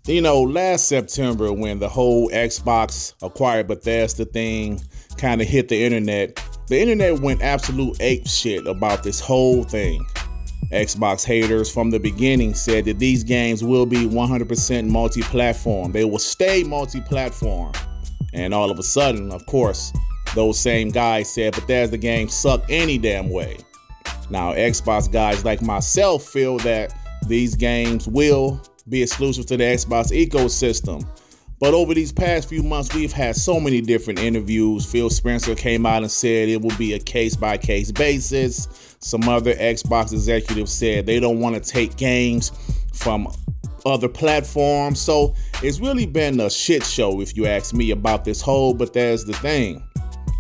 last September when the whole Xbox acquired Bethesda thing kind of hit the internet went absolute ape shit about this whole thing. Xbox haters from the beginning said that these games will be 100% multi-platform. They will stay multi-platform. And all of a sudden, of course, those same guys said Bethesda games suck any damn way. Now, Xbox guys like myself feel that these games will be exclusive to the Xbox ecosystem. But over these past few months, we've had so many different interviews. PhilSpencer came out and said it will be a case-by-case basis. Some other Xbox executives said they don't want to take games from other platforms. So it's really been a shit show, if you ask me, about this whole Bethesda thing.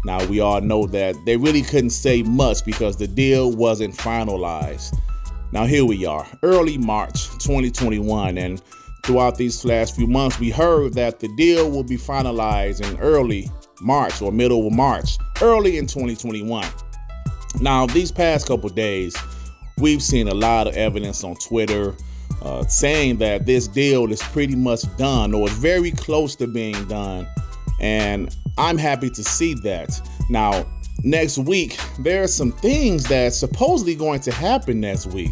Now, we all know that they really couldn't say much because the deal wasn't finalized. Now, here we are, early March 2021, and throughout these last few months, we heard that the deal will be finalized in early March or middle of March, early in 2021. Now, these past couple days, we've seen a lot of evidence on Twitter saying that this deal is pretty much done or is very close to being done. And I'm happy to see that. Now, next week, there are some things that's supposedly going to happen next week.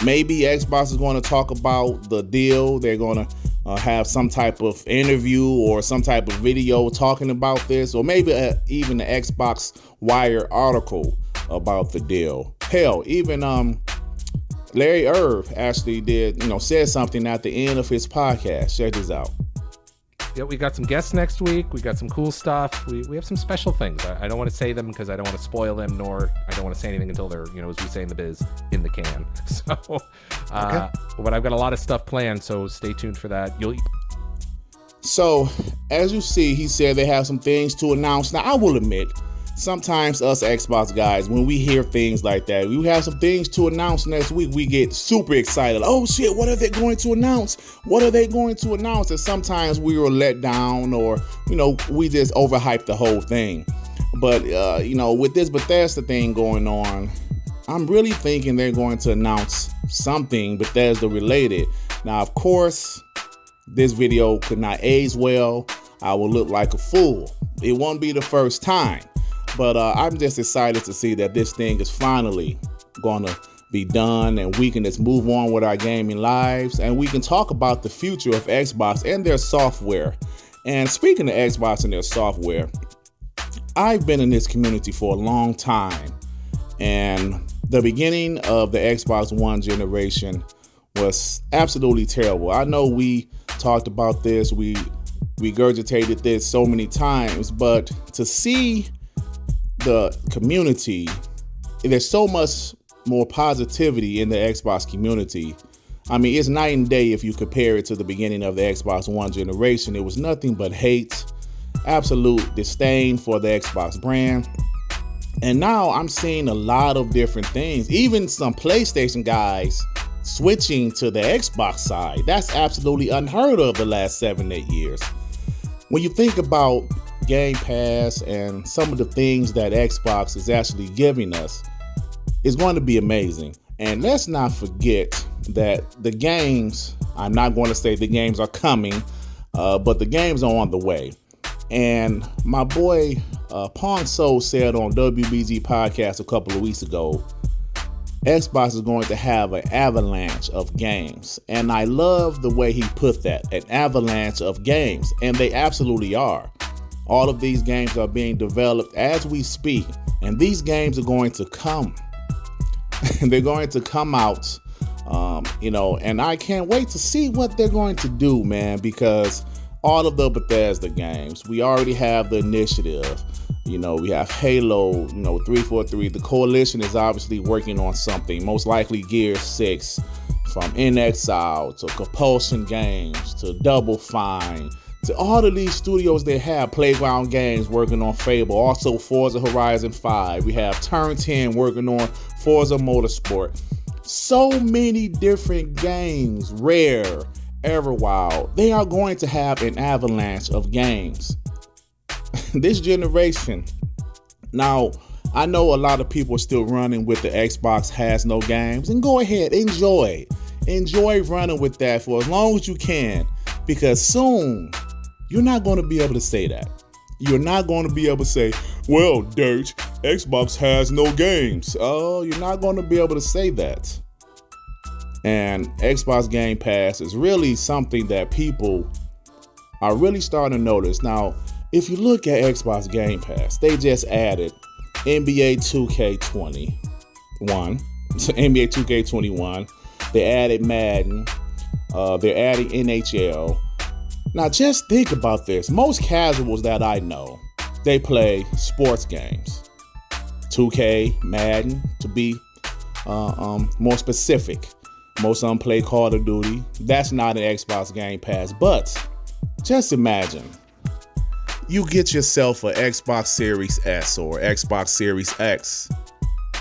Maybe Xbox is going to talk about the deal. They're going to have some type of interview or some type of video talking about this, or maybe even the Xbox Wire article about the deal. Hell, even Larry Irv actually said something at the end of his podcast. Check this out. Yeah, we got some guests next week. We got some cool stuff. We have some special things. I don't want to say them because I don't want to spoil them, nor I don't want to say anything until they're, as we say in the biz, in the can. So, okay. But I've got a lot of stuff planned, so stay tuned for that. So, as you see, he said they have some things to announce. Now, I will admit, sometimes us Xbox guys, when we hear things like that, we have some things to announce next week, we get super excited. Oh shit, what are they going to announce? What are they going to announce? And sometimes we were let down, or, we just overhyped the whole thing. But, with this Bethesda thing going on, I'm really thinking they're going to announce something Bethesda related. Now, of course, this video could not age well. I will look like a fool. It won't be the first time. But I'm just excited to see that this thing is finally going to be done, and we can just move on with our gaming lives, and we can talk about the future of Xbox and their software. And speaking of Xbox and their software, I've been in this community for a long time, and the beginning of the Xbox One generation was absolutely terrible. I know we talked about this, we regurgitated this so many times, but to see the community, there's so much more positivity in the Xbox community. I mean, it's night and day if you compare it to the beginning of the Xbox One generation. It was nothing but hate, absolute disdain for the Xbox brand. And now I'm seeing a lot of different things, even some PlayStation guys switching to the Xbox side. That's absolutely unheard of the last 7-8 years. When you think about Game Pass and some of the things that Xbox is actually giving us, is going to be amazing. And let's not forget that the games, I'm not going to say the games are coming, but the games are on the way. And my boy Ponso said on WBG Podcast a couple of weeks ago, Xbox is going to have an avalanche of games. And I love the way he put that, an avalanche of games. And they absolutely are. All of these games are being developed as we speak, and these games are going to come. They're going to come out, and I can't wait to see what they're going to do, man, because all of the Bethesda games, we already have the initiative. We have Halo, 343. The coalition is obviously working on something, most likely Gear 6, from In Exile to Compulsion Games to Double Fine. To all of these studios they have, Playground Games working on Fable, also Forza Horizon 5. We have Turn 10 working on Forza Motorsport. So many different games, Rare, Everwild. They are going to have an avalanche of games. This generation. Now, I know a lot of people are still running with the Xbox has no games, and go ahead, enjoy. enjoy running with that for as long as you can, because soon you're not going to be able to say that. You're not going to be able to say, well, Dirt, Xbox has no games. Oh, you're not going to be able to say that. And Xbox Game Pass is really something that people are really starting to notice. Now, if you look at Xbox Game Pass, they just added NBA 2k21, NBA 2k21. They added Madden. They're adding NHL. Now, just think about this. Most casuals that I know, they play sports games. 2K, Madden, to be more specific. Most of them play Call of Duty. That's not an Xbox Game Pass. But just imagine you get yourself an Xbox Series S or Xbox Series X,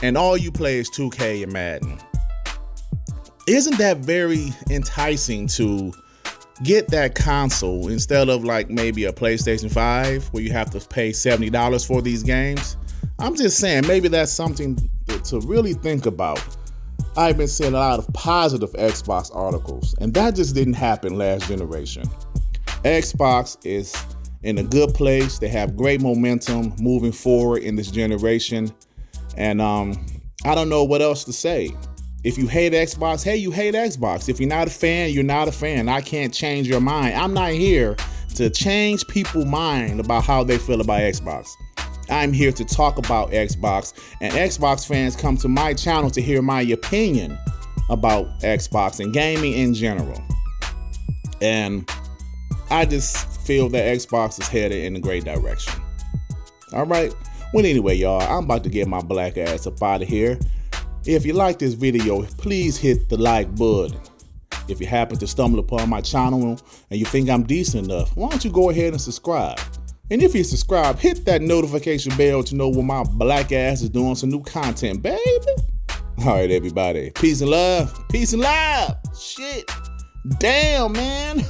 and all you play is 2K and Madden. Isn't that very enticing to get that console instead of like maybe a PlayStation 5 where you have to pay $70 for these games? I'm just saying, maybe that's something to really think about. I've been seeing a lot of positive Xbox articles, and that just didn't happen last generation. Xbox is in a good place. They have great momentum moving forward in this generation. And I don't know what else to say. If you hate Xbox, hey, you hate Xbox. If you're not a fan, you're not a fan. I can't change your mind. I'm not here to change people's mind about how they feel about Xbox. I'm here to talk about Xbox, and Xbox fans come to my channel to hear my opinion about Xbox and gaming in general. And I just feel that Xbox is headed in a great direction. All right. Well, anyway, y'all, I'm about to get my black ass up out of here. If you like this video, please hit the like button. If you happen to stumble upon my channel and you think I'm decent enough, why don't you go ahead and subscribe? And if you subscribe, hit that notification bell to know when my black ass is doing some new content, baby. All right, everybody. Peace and love. Peace and love. Shit. Damn, man.